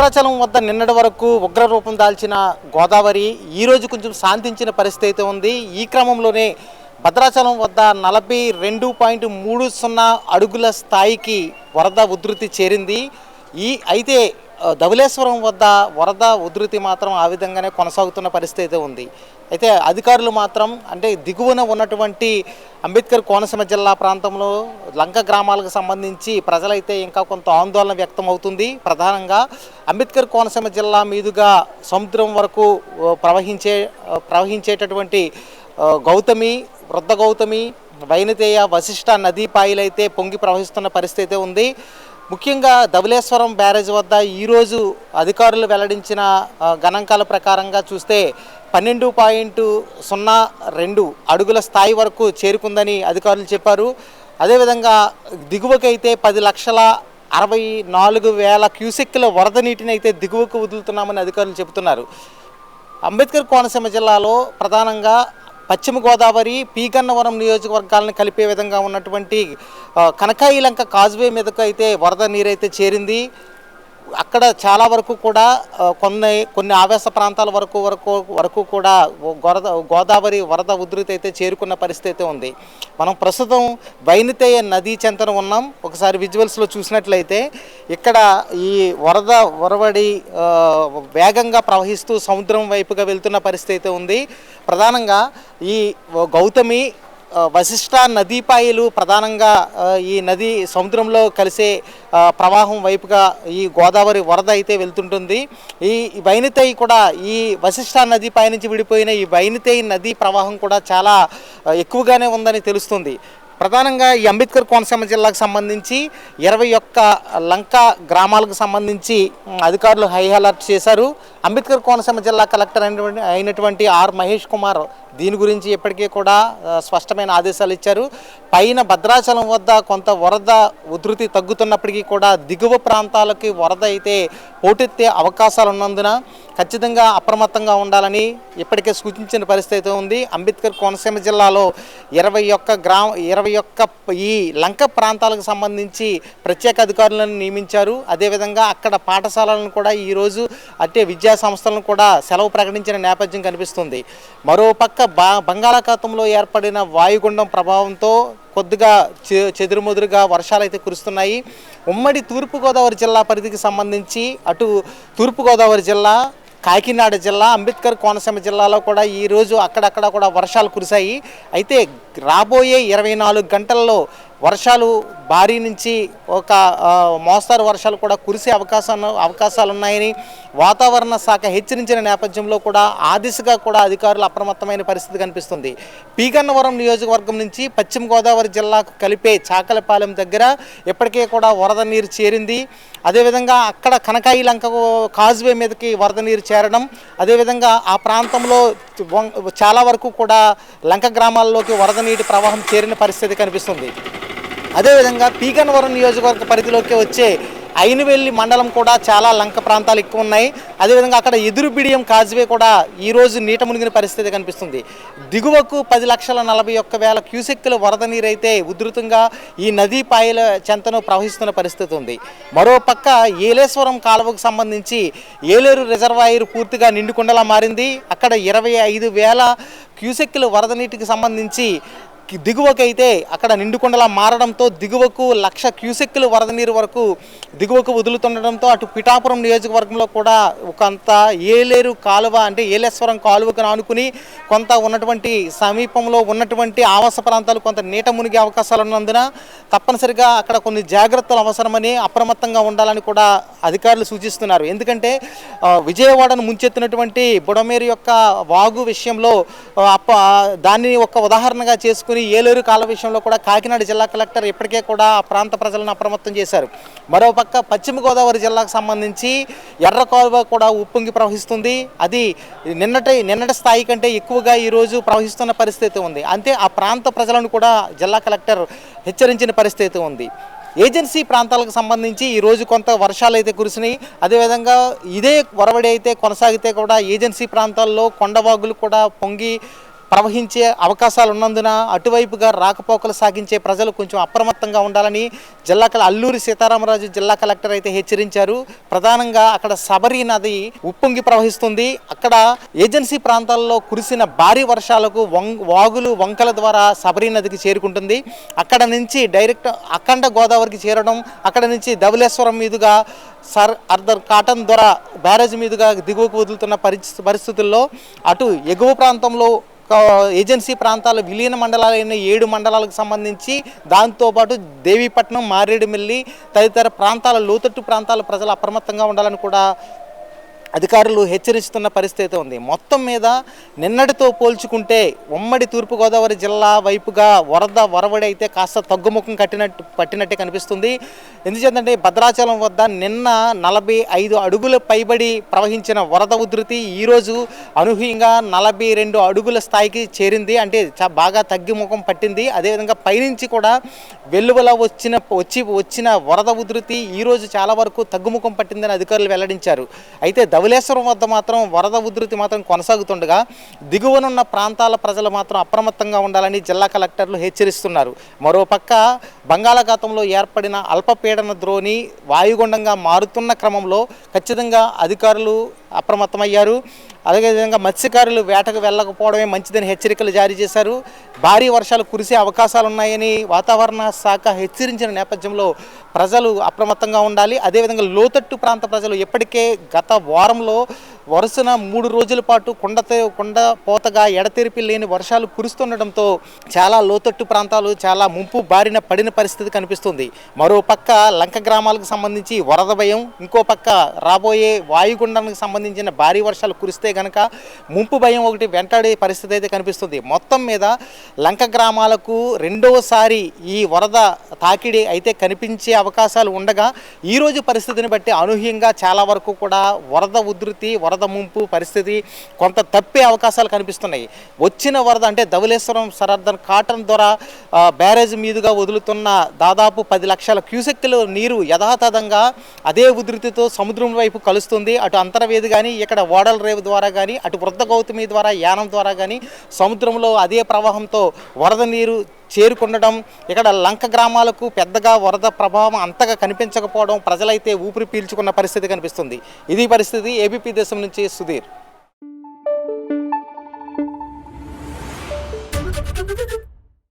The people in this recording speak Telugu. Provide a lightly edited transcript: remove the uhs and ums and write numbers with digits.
భద్రాచలం వద్ద నిన్నటి వరకు ఉగ్ర రూపం దాల్చిన గోదావరి ఈరోజు కొంచెం శాంతించిన పరిస్థితి అయితే ఉంది. ఈ క్రమంలోనే భద్రాచలం వద్ద 42.30 అడుగుల స్థాయికి వరద ఉధృతి చేరింది. అయితే ధవళేశ్వరం వద్ద వరద ఉధృతి మాత్రం ఆ విధంగానే కొనసాగుతున్న పరిస్థితి అయితే ఉంది. అయితే అధికారులు మాత్రం అంటే దిగువన ఉన్నటువంటి అంబేద్కర్ కోనసీమ జిల్లా ప్రాంతంలో లంక గ్రామాలకు సంబంధించి ప్రజలైతే ఇంకా కొంత ఆందోళన వ్యక్తం అవుతుంది. ప్రధానంగా అంబేద్కర్ కోనసీమ జిల్లా మీదుగా సముద్రం వరకు ప్రవహించేటటువంటి గౌతమి, వృద్ధ గౌతమి, వైనతేయ, వశిష్ట నదీపాయలైతే పొంగి ప్రవహిస్తున్న పరిస్థితి ఉంది. ముఖ్యంగా ధవళేశ్వరం బ్యారేజ్ వద్ద ఈరోజు అధికారులు వెల్లడించిన గణాంకాల ప్రకారంగా చూస్తే 12.02 అడుగుల స్థాయి వరకు చేరుకుందని అధికారులు చెప్పారు. అదేవిధంగా దిగువకైతే 10,64,000 క్యూసెక్కుల వరద నీటిని అయితే దిగువకు వదులుతున్నామని అధికారులు చెబుతున్నారు. అంబేద్కర్ కోనసీమ జిల్లాలో ప్రధానంగా పశ్చిమ గోదావరి, పీగన్నవరం నియోజకవర్గాలను కలిపే విధంగా ఉన్నటువంటి కనకాయిలంక కాజ్వే మీదకు అయితే వరద నీరైతే చేరింది. అక్కడ చాలా వరకు కూడా కొన్ని ఆవేశ ప్రాంతాల వరకు కూడా గోదావరి వరద ఉధృతి అయితే చేరుకున్న పరిస్థితి ఉంది. మనం ప్రస్తుతం వైనతేయ నదీ చెంతన ఉన్నాం. ఒకసారి విజువల్స్లో చూసినట్లయితే ఇక్కడ ఈ వరవడి వేగంగా ప్రవహిస్తూ సముద్రం వైపుగా వెళ్తున్న పరిస్థితి ఉంది. ప్రధానంగా ఈ గౌతమి, వశిష్ట నదీపాయలు ప్రధానంగా ఈ నది సముద్రంలో కలిసే ప్రవాహం వైపుగా ఈ గోదావరి వరద అయితే వెళ్తుంటుంది. ఈ వైనతేయి కూడా ఈ వశిష్ట నదీపై నుంచి విడిపోయిన ఈ వైనతేయి నదీ ప్రవాహం కూడా చాలా ఎక్కువగానే ఉందని తెలుస్తుంది. ప్రధానంగా ఈ అంబేద్కర్ కోనసీమ జిల్లాకు సంబంధించి 21 లంక గ్రామాలకు సంబంధించి అధికారులు హై అలర్ట్ చేశారు. అంబేద్కర్ కోనసీమ జిల్లా కలెక్టర్ అయినటువంటి ఆర్ మహేష్ కుమార్ దీని గురించి ఇప్పటికే కూడా స్పష్టమైన ఆదేశాలు ఇచ్చారు. పైన భద్రాచలం వద్ద కొంత వరద ఉధృతి తగ్గుతున్నప్పటికీ కూడా దిగువ ప్రాంతాలకి వరద అయితే పోటెత్తే అవకాశాలు ఉన్నందున ఖచ్చితంగా అప్రమత్తంగా ఉండాలని ఇప్పటికే సూచించిన పరిస్థితి ఉంది. అంబేద్కర్ కోనసీమ జిల్లాలో 21 ఈ లంక ప్రాంతాలకు సంబంధించి ప్రత్యేక అధికారులను నియమించారు. అదేవిధంగా అక్కడ పాఠశాలలను కూడా ఈరోజు అంటే విద్యా సంస్థలను కూడా సెలవు ప్రకటించిన నేపథ్యం కనిపిస్తుంది. మరోపక్క బంగాళాఖాతంలో ఏర్పడిన వాయుగుండం ప్రభావంతో కొద్దిగా చెదురుమదురుగా వర్షాలు అయితే కురుస్తున్నాయి. ఉమ్మడి తూర్పుగోదావరి జిల్లా పరిధికి సంబంధించి అటు తూర్పుగోదావరి జిల్లా, కాకినాడ జిల్లా, అంబేద్కర్ కోనసీమ జిల్లాలో కూడా ఈరోజు అక్కడక్కడ కూడా వర్షాలు కురిశాయి. అయితే రాబోయే 24 గంటల్లో వర్షాలు భారీ నుంచి ఒక మోస్తరు వర్షాలు కూడా కురిసే అవకాశాలు ఉన్నాయని వాతావరణ శాఖ హెచ్చరించిన నేపథ్యంలో కూడా ఆ దిశగా కూడా అధికారులు అప్రమత్తమైన పరిస్థితి కనిపిస్తుంది. పీగన్నవరం నియోజకవర్గం నుంచి పశ్చిమ గోదావరి జిల్లాకు కలిపే చాకలపాలెం దగ్గర ఇప్పటికే కూడా వరద నీరు చేరింది. అదేవిధంగా అక్కడ కనకాయిలంక కాజ్వే మీదకి వరద నీరు చేరడం, అదేవిధంగా ఆ ప్రాంతంలో చాలా వరకు కూడా లంక గ్రామాల్లోకి వరద నీటి ప్రవాహం చేరిన పరిస్థితి కనిపిస్తుంది. అదేవిధంగా పీగన్నవరం నియోజకవర్గ పరిధిలోకి వచ్చే అయినవెల్లి మండలం కూడా చాలా లంక ప్రాంతాలు ఎక్కువ ఉన్నాయి. అదేవిధంగా అక్కడ ఎదురుబిడియం కాజ్వే కూడా ఈరోజు నీట మునిగిన పరిస్థితి కనిపిస్తుంది. దిగువకు 10,41,000 క్యూసెక్కుల వరద నీరైతే ఉధృతంగా ఈ నదీ పాయల చెంతను ప్రవహిస్తున్న పరిస్థితి ఉంది. మరోపక్క ఏలేశ్వరం కాలువకు సంబంధించి ఏలేరు రిజర్వాయర్ పూర్తిగా నిండుకుండలా మారింది. అక్కడ 25,000 క్యూసెక్కుల వరద నీటికి సంబంధించి దిగువకైతే అక్కడ నిండుకొండలా మారడంతో దిగువకు 1,00,000 క్యూసెక్కులు వరద నీరు వరకు దిగువకు వదులుతుండడంతో అటు పిఠాపురం నియోజకవర్గంలో కూడా కొంత ఏలేరు కాలువ అంటే ఏలేశ్వరం కాలువకు ఆనుకుని కొంత ఉన్నటువంటి సమీపంలో ఉన్నటువంటి ఆవాస ప్రాంతాలు కొంత నీట మునిగే అవకాశాలు ఉన్నందున తప్పనిసరిగా అక్కడ కొన్ని జాగ్రత్తలు అవసరమని అప్రమత్తంగా ఉండాలని కూడా అధికారులు సూచిస్తున్నారు. ఎందుకంటే విజయవాడను ముంచెత్తినటువంటి బుడమేరు యొక్క వాగు విషయంలో దాన్ని ఒక ఉదాహరణగా చేసుకుని ఏలేరు కాలువ విషయంలో కూడా కాకినాడ జిల్లా కలెక్టర్ ఇప్పటికే కూడా ఆ ప్రాంత ప్రజలను అప్రమత్తం చేశారు. మరోపక్క పశ్చిమ గోదావరి జిల్లాకు సంబంధించి ఎర్ర కాలువ కూడా ఉప్పొంగి ప్రవహిస్తుంది. అది నిన్నటి స్థాయి కంటే ఎక్కువగా ఈరోజు ప్రవహిస్తున్న పరిస్థితి ఉంది. అంతే ఆ ప్రాంత ప్రజలను కూడా జిల్లా కలెక్టర్ హెచ్చరించిన పరిస్థితి ఉంది. ఏజెన్సీ ప్రాంతాలకు సంబంధించి ఈరోజు కొంత వర్షాలు అయితే కురిసినాయి. అదేవిధంగా ఇదే వరవడి అయితే కొనసాగితే కూడా ఏజెన్సీ ప్రాంతాల్లో కొండవాగులు కూడా పొంగి ప్రవహించే అవకాశాలు ఉన్నందున అటువైపుగా రాకపోకలు సాగించే ప్రజలు కొంచెం అప్రమత్తంగా ఉండాలని అల్లూరి సీతారామరాజు జిల్లా కలెక్టర్ అయితే హెచ్చరించారు. ప్రధానంగా అక్కడ శబరి నది ఉప్పొంగి ప్రవహిస్తుంది. అక్కడ ఏజెన్సీ ప్రాంతాల్లో కురిసిన భారీ వర్షాలకు వాగులు వంకల ద్వారా శబరి నదికి చేరుకుంటుంది. అక్కడ నుంచి డైరెక్ట్ అఖండ గోదావరికి చేరడం, అక్కడ నుంచి ధవళేశ్వరం మీదుగా అర్ధర్ కాటన్ ద్వారా బ్యారేజ్ మీదుగా దిగువకు వదులుతున్న పరిస్థితుల్లో అటు ఎగువ ప్రాంతంలో ఏజెన్సీ ప్రాంతాల విలీన మండలాలైన 7 మండలాలకు సంబంధించి దాంతోపాటు దేవీపట్నం, మారేడుమిల్లి తదితర ప్రాంతాల లోతట్టు ప్రాంతాల ప్రజలు అప్రమత్తంగా ఉండాలని కూడా అధికారులు హెచ్చరిస్తున్న పరిస్థితి ఉంది. మొత్తం మీద నిన్నటితో పోల్చుకుంటే ఉమ్మడి తూర్పుగోదావరి జిల్లా వైపుగా వరవడి అయితే కాస్త తగ్గుముఖం పట్టినట్టే కనిపిస్తుంది. ఎందుకంటే భద్రాచలం వద్ద నిన్న 45 అడుగుల పైబడి ప్రవహించిన వరద ఉధృతి ఈరోజు అనూహ్యంగా 42 అడుగుల స్థాయికి చేరింది. అంటే బాగా తగ్గుముఖం పట్టింది. అదేవిధంగా పైనుంచి కూడా వెల్లువల వచ్చిన వరద ఉధృతి ఈరోజు చాలా వరకు తగ్గుముఖం పట్టిందని అధికారులు వెల్లడించారు. అయితే ధవళేశ్వరం వద్ద మాత్రం వరద ఉధృతి మాత్రం కొనసాగుతుండగా దిగువనున్న ప్రాంతాల ప్రజలు మాత్రం అప్రమత్తంగా ఉండాలని జిల్లా కలెక్టర్లు హెచ్చరిస్తున్నారు. మరోపక్క బంగాళాఖాతంలో ఏర్పడిన అల్పపీడన ద్రోణి వాయుగుండంగా మారుతున్న క్రమంలో ఖచ్చితంగా అధికారులు అప్రమత్తమయ్యారు. అదేవిధంగా మత్స్యకారులు వేటకు వెళ్ళకపోవడమే మంచిదని హెచ్చరికలు జారీ చేశారు. భారీ వర్షాలు కురిసే అవకాశాలున్నాయని వాతావరణ శాఖ హెచ్చరించిన నేపథ్యంలో ప్రజలు అప్రమత్తంగా ఉండాలి. అదేవిధంగా లోతట్టు ప్రాంత ప్రజలు ఇప్పటికే గత వారంలో వరుసన 3 రోజుల పాటు కుండపోతగా ఎడతెరిపి లేని వర్షాలు కురుస్తుండటంతో చాలా లోతట్టు ప్రాంతాలు చాలా ముంపు బారిన పడిన పరిస్థితి కనిపిస్తుంది. మరోపక్క లంక గ్రామాలకు సంబంధించి వరద భయం, ఇంకో పక్క రాబోయే వాయుగుండానికి సంబంధించిన భారీ వర్షాలు కురిస్తే కనుక ముంపు భయం ఒకటి వెంటాడే పరిస్థితి అయితే కనిపిస్తుంది. మొత్తం మీద లంక గ్రామాలకు రెండోసారి ఈ వరద తాకిడి అయితే కనిపించే అవకాశాలు ఉండగా ఈరోజు పరిస్థితిని బట్టి అనూహ్యంగా చాలా వరకు కూడా వరద ఉధృతి, వరద ముంపు పరిస్థితి కొంత తప్పే అవకాశాలు కనిపిస్తున్నాయి. వచ్చిన వరద అంటే ధవళేశ్వరం అర్ధర్ కాటన్ ద్వారా బ్యారేజ్ మీదుగా వదులుతున్న దాదాపు 10 లక్షల క్యూసెక్కులు నీరు యథాతథంగా అదే ఉధృతితో సముద్రం వైపు కలుస్తుంది. అటు అంతర్వేది కానీ, ఇక్కడ ఓడల రేవు ద్వారా కానీ, అటు వృద్ధ గౌతమి ద్వారా యానం ద్వారా కానీ సముద్రంలో అదే ప్రవాహంతో వరద నీరు చేరుకుండడం, ఇక్కడ లంక గ్రామాలకు పెద్దగా వరద ప్రభావం అంతగా కనిపించకపోవడం, ప్రజలైతే ఊపిరి పీల్చుకున్న పరిస్థితి కనిపిస్తుంది. ఇది పరిస్థితి. ఏబీపీ దేశం నుంచి సుధీర్.